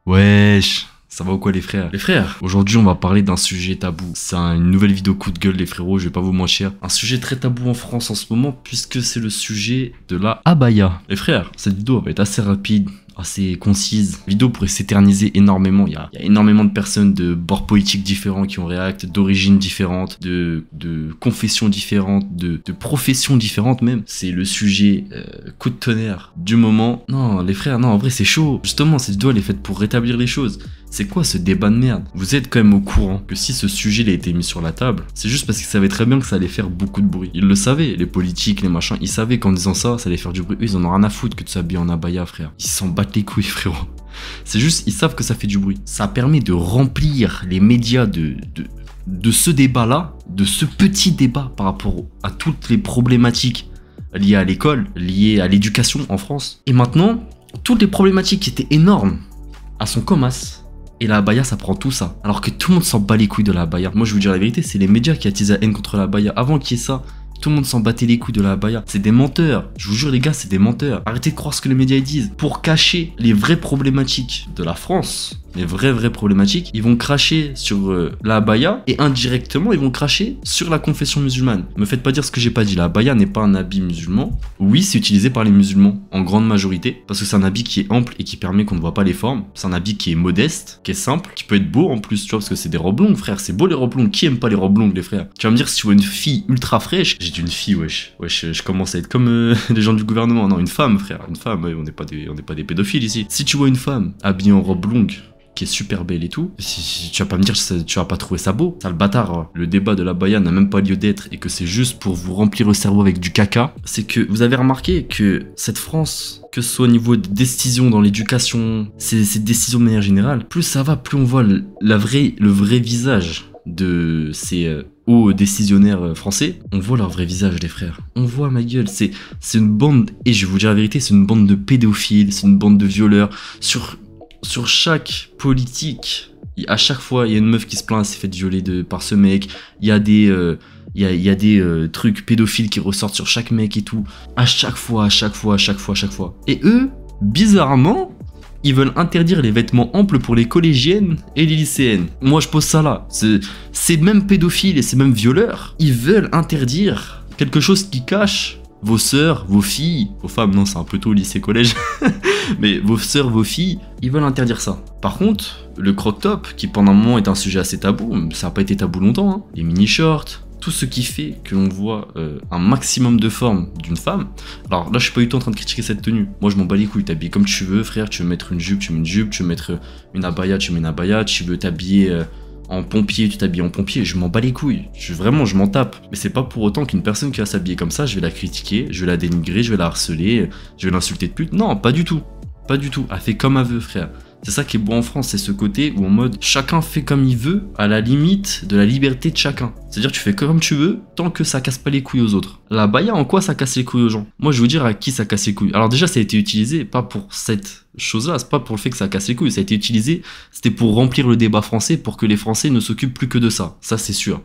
Wesh, ça va ou quoi les frères? Les frères, aujourd'hui on va parler d'un sujet tabou. C'est une nouvelle vidéo coup de gueule les frérots, je vais pas vous mentir. Un sujet très tabou en France en ce moment puisque c'est le sujet de la abaya. Les frères, cette vidéo va être assez rapide, assez concise. La vidéo pourrait s'éterniser énormément. Il y a énormément de personnes de bords politiques différents qui ont réact, d'origines différentes, de confessions différentes, de professions différentes même. C'est le sujet coup de tonnerre du moment. Non, les frères, non, en vrai c'est chaud. Justement, cette vidéo elle est faite pour rétablir les choses. C'est quoi ce débat de merde? Vous êtes quand même au courant que si ce sujet il a été mis sur la table, c'est juste parce qu'ils savaient très bien que ça allait faire beaucoup de bruit. Ils le savaient, les politiques, les machins, ils savaient qu'en disant ça, ça allait faire du bruit. Eux, ils en ont rien à foutre que de s'habiller en abaya, frère. Ils s'en battent les couilles, frérot. C'est juste, ils savent que ça fait du bruit. Ça permet de remplir les médias de ce débat-là, de ce petit débat par rapport à toutes les problématiques liées à l'école, liées à l'éducation en France. Et maintenant, toutes les problématiques qui étaient énormes, elles sont comme as. Et la abaya, ça prend tout ça. Alors que tout le monde s'en bat les couilles de la abaya. Moi, je vous dire la vérité, c'est les médias qui attisent la haine contre la abaya. Avant qu'il y ait ça, tout le monde s'en battait les couilles de la abaya. C'est des menteurs. Je vous jure, les gars, c'est des menteurs. Arrêtez de croire ce que les médias disent. Pour cacher les vraies problématiques de la France, les vraies problématiques, ils vont cracher sur la abaya et indirectement, ils vont cracher sur la confession musulmane. Me faites pas dire ce que j'ai pas dit. La abaya n'est pas un habit musulman. Oui, c'est utilisé par les musulmans en grande majorité parce que c'est un habit qui est ample et qui permet qu'on ne voit pas les formes. C'est un habit qui est modeste, qui est simple, qui peut être beau en plus, tu vois, parce que c'est des robes longues, frère. C'est beau les robes longues. Qui aime pas les robes longues, les frères? Tu vas me dire si tu vois une fille ultra fraîche. J'ai dit une fille, wesh. Wesh, je commence à être comme les gens du gouvernement. Non, une femme, frère. Une femme, ouais, on n'est pas des pédophiles ici. Si tu vois une femme habillée en robe longue, qui est super belle et tout, si tu vas pas me dire que tu vas pas trouver ça beau, ça le bâtard, le débat de l'abaya n'a même pas lieu d'être et que c'est juste pour vous remplir le cerveau avec du caca, c'est que vous avez remarqué que cette France, que ce soit au niveau des décisions dans l'éducation, ces décisions de manière générale, plus ça va, plus on voit le vrai visage de ces hauts décisionnaires français. On voit leur vrai visage, les frères. On voit, ma gueule, c'est une bande, et je vais vous dire la vérité, c'est une bande de pédophiles, c'est une bande de violeurs. Sur chaque politique, à chaque fois, il y a une meuf qui se plaint, elle s'est fait violer par ce mec. Il y a des trucs pédophiles qui ressortent sur chaque mec et tout. À chaque fois. Et eux, bizarrement, ils veulent interdire les vêtements amples pour les collégiennes et les lycéennes. Moi, je pose ça là. Ces mêmes pédophiles et ces mêmes violeurs, ils veulent interdire quelque chose qui cache vos sœurs, vos filles, vos femmes, non, c'est un peu tôt au lycée-collège, mais vos sœurs, vos filles, ils veulent interdire ça. Par contre, le crop-top, qui pendant un moment est un sujet assez tabou, ça n'a pas été tabou longtemps, hein, les mini-shorts, tout ce qui fait que l'on voit un maximum de formes d'une femme. Alors là, je suis pas du tout en train de critiquer cette tenue. Moi, je m'en bats les couilles. T'habilles comme tu veux, frère. Tu veux mettre une jupe, tu mets une jupe. Tu veux mettre une abaya, tu mets une abaya. Tu veux t'habiller en pompier, tu t'habilles en pompier, je m'en bats les couilles, vraiment je m'en tape. Mais c'est pas pour autant qu'une personne qui va s'habiller comme ça, je vais la critiquer, je vais la dénigrer, je vais la harceler, je vais l'insulter de pute. Non, pas du tout, pas du tout. Elle fait comme elle veut, frère. C'est ça qui est beau en France, c'est ce côté où en mode chacun fait comme il veut à la limite de la liberté de chacun. C'est-à-dire tu fais comme tu veux tant que ça casse pas les couilles aux autres. La baya, en quoi ça casse les couilles aux gens? Moi je vais vous dire à qui ça casse les couilles. Alors déjà ça a été utilisé pas pour cette chose-là, c'est pas pour le fait que ça casse les couilles, ça a été utilisé, c'était pour remplir le débat français pour que les Français ne s'occupent plus que de ça. Ça c'est sûr.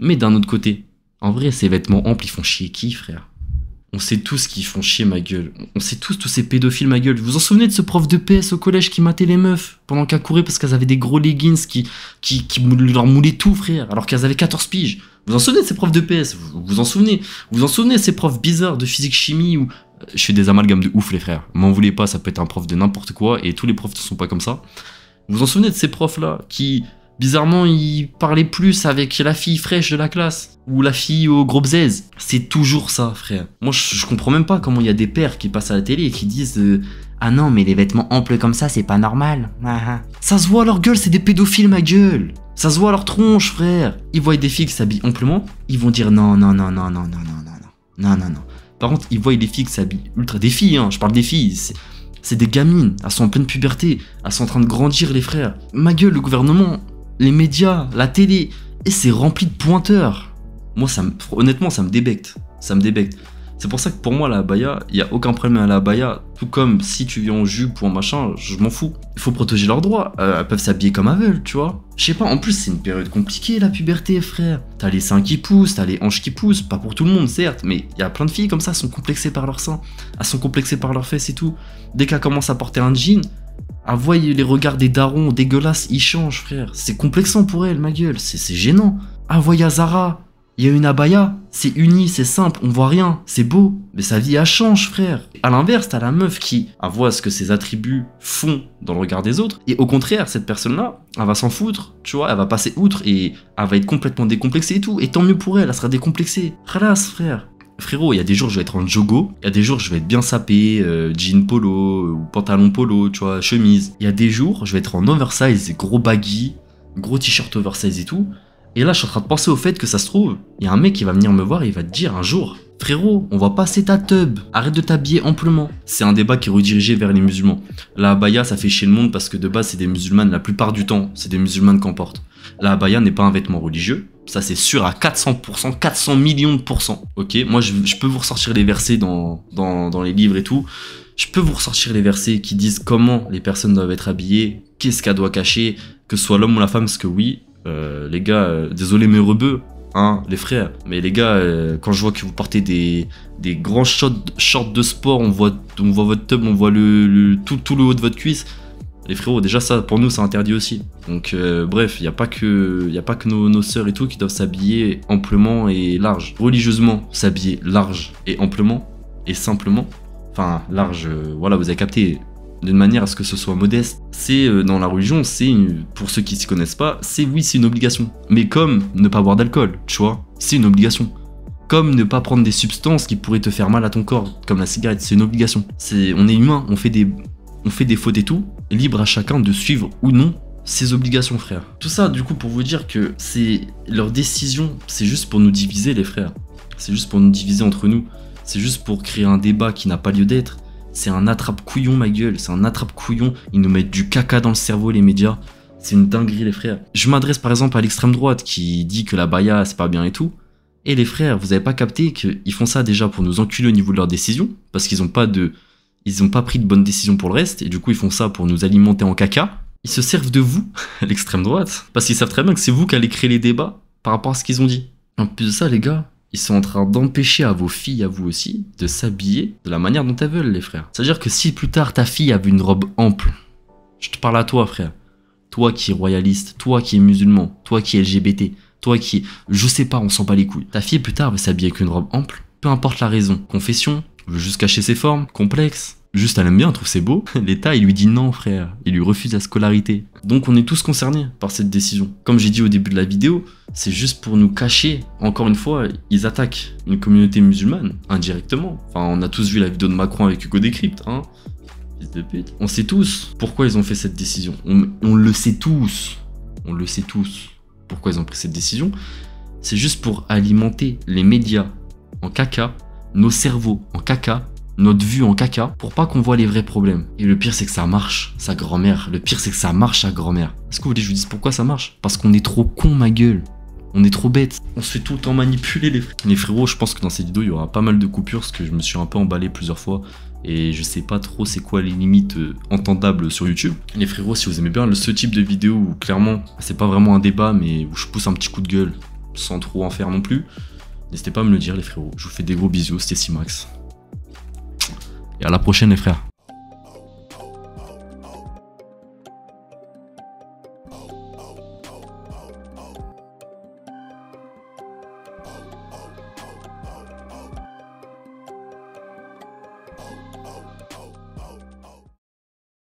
Mais d'un autre côté, en vrai ces vêtements amples ils font chier qui, frère? On sait tous qu'ils font chier, ma gueule. On sait tous ces pédophiles, ma gueule. Vous vous en souvenez de ce prof de PS au collège qui matait les meufs pendant qu'elles couraient parce qu'elles avaient des gros leggings qui leur moulaient tout, frère, alors qu'elles avaient 14 piges. Vous vous en souvenez de ces profs de PS? Vous vous en souvenez? Vous vous en souvenez de ces profs bizarres de physique-chimie ou... Je fais des amalgames de ouf, les frères. M'en voulez pas, ça peut être un prof de n'importe quoi et tous les profs ne sont pas comme ça. Vous vous en souvenez de ces profs-là qui... Bizarrement, il parlait plus avec la fille fraîche de la classe ou la fille au gros bzèze. C'est toujours ça, frère. Moi, je comprends même pas comment il y a des pères qui passent à la télé et qui disent ah non, mais les vêtements amples comme ça, c'est pas normal. Ça se voit à leur gueule, c'est des pédophiles, ma gueule. Ça se voit à leur tronche, frère. Ils voient des filles qui s'habillent amplement, ils vont dire non. Par contre, ils voient des filles qui s'habillent ultra... Des filles, hein, je parle des filles, c'est des gamines. Elles sont en pleine puberté, elles sont en train de grandir, les frères. Ma gueule, le gouvernement... Les médias, la télé, et c'est rempli de pointeurs. Moi, honnêtement, ça me débecte. Ça me débecte. C'est pour ça que pour moi, la abaya, il n'y a aucun problème à la abaya. Tout comme si tu viens en jupe ou en machin, je m'en fous. Il faut protéger leurs droits. Elles peuvent s'habiller comme elles veulent, tu vois. Je sais pas, en plus, c'est une période compliquée, la puberté, frère. T'as les seins qui poussent, t'as les hanches qui poussent. Pas pour tout le monde, certes, mais il y a plein de filles comme ça, elles sont complexées par leurs seins. Elles sont complexées par leurs fesses et tout. Dès qu'elles commencent à porter un jean, Ah, voyez les regards des darons dégueulasses, ils changent, frère. C'est complexant pour elle, ma gueule. C'est gênant. Ah, voyez Zara. Il y a une abaya. C'est uni, c'est simple, on voit rien. C'est beau. Mais sa vie, elle change, frère. À l'inverse, t'as la meuf qui voit ce que ses attributs font dans le regard des autres. Et au contraire, cette personne-là, elle va s'en foutre. Tu vois, elle va passer outre et elle va être complètement décomplexée et tout. Et tant mieux pour elle, elle sera décomplexée. Khalas, frère. Frérot, il y a des jours je vais être en jogo, il y a des jours je vais être bien sapé, jean polo ou pantalon polo, tu vois, chemise. Il y a des jours je vais être en oversize, gros baggy, gros t-shirt oversize et tout. Et là je suis en train de penser au fait que ça se trouve, il y a un mec qui va venir me voir et il va te dire un jour: frérot, on va passer ta teub, arrête de t'habiller amplement. C'est un débat qui est redirigé vers les musulmans. La abaya ça fait chier le monde parce que de base c'est des musulmanes, la plupart du temps c'est des musulmanes qu'en portent. La abaya n'est pas un vêtement religieux. Ça c'est sûr à 400%, 400 millions de pourcents. Ok, moi je peux vous ressortir les versets dans les livres et tout. Je peux vous ressortir les versets qui disent comment les personnes doivent être habillées, qu'est-ce qu'elles doivent cacher, que ce soit l'homme ou la femme, parce que oui, les gars, désolé mes rebeux, hein, les frères, mais les gars, quand je vois que vous portez des grands shorts de sport, on voit votre tub, on voit tout le haut de votre cuisse. Les frérots, déjà ça, pour nous, c'est interdit aussi. Donc bref, il n'y a pas que nos sœurs et tout qui doivent s'habiller amplement et large. Religieusement, s'habiller large et amplement et simplement. Enfin, large, voilà, vous avez capté, d'une manière à ce que ce soit modeste. C'est, dans la religion, c'est, pour ceux qui ne s'y connaissent pas, c'est une obligation. Mais comme ne pas boire d'alcool, tu vois, c'est une obligation. Comme ne pas prendre des substances qui pourraient te faire mal à ton corps, comme la cigarette, c'est une obligation. On est humain, on fait des fautes et tout, libre à chacun de suivre ou non ses obligations, frère. Tout ça, du coup, pour vous dire que leur décision, c'est juste pour nous diviser, les frères. C'est juste pour nous diviser entre nous. C'est juste pour créer un débat qui n'a pas lieu d'être. C'est un attrape-couillon, ma gueule. C'est un attrape-couillon. Ils nous mettent du caca dans le cerveau, les médias. C'est une dinguerie, les frères. Je m'adresse par exemple à l'extrême droite qui dit que la baya, c'est pas bien et tout. Et les frères, vous avez pas capté qu'ils font ça déjà pour nous enculer au niveau de leurs décisions, parce qu'ils ont pas pris de bonnes décisions pour le reste, et du coup ils font ça pour nous alimenter en caca. Ils se servent de vous, l'extrême droite, parce qu'ils savent très bien que c'est vous qui allez créer les débats par rapport à ce qu'ils ont dit. En plus de ça, les gars, ils sont en train d'empêcher à vos filles, à vous aussi, de s'habiller de la manière dont elles veulent, les frères. C'est-à-dire que si plus tard ta fille avait une robe ample, je te parle à toi, frère, toi qui es royaliste, toi qui es musulman, toi qui es LGBT, toi qui es, je sais pas, on s'en bat les couilles. Ta fille plus tard va s'habiller avec une robe ample, peu importe la raison. Confession, veut juste cacher ses formes, complexe. Juste elle aime bien, elle trouve c'est beau. L'État il lui dit non, frère, il lui refuse la scolarité. Donc on est tous concernés par cette décision. Comme j'ai dit au début de la vidéo, c'est juste pour nous cacher. Encore une fois, ils attaquent une communauté musulmane indirectement. Enfin, on a tous vu la vidéo de Macron avec Hugo Décrypte, hein. Fils de pute. On sait tous pourquoi ils ont fait cette décision. On le sait tous. On le sait tous. Pourquoi ils ont pris cette décision? C'est juste pour alimenter les médias en caca, nos cerveaux en caca, notre vue en caca, pour pas qu'on voit les vrais problèmes. Et le pire c'est que ça marche, sa grand-mère. Le pire c'est que ça marche, sa grand-mère. Est-ce que vous voulez que je vous dise pourquoi ça marche? Parce qu'on est trop con, ma gueule. On est trop bête. On se fait tout le temps manipuler, les frérots. Je pense que dans cette vidéo il y aura pas mal de coupures parce que je me suis un peu emballé plusieurs fois et je sais pas trop c'est quoi les limites entendables sur YouTube. Les frérots, si vous aimez bien ce type de vidéo où clairement c'est pas vraiment un débat mais où je pousse un petit coup de gueule sans trop en faire non plus, n'hésitez pas à me le dire, les frérots. Je vous fais des gros bisous, c'était Simax. Et à la prochaine, les frères.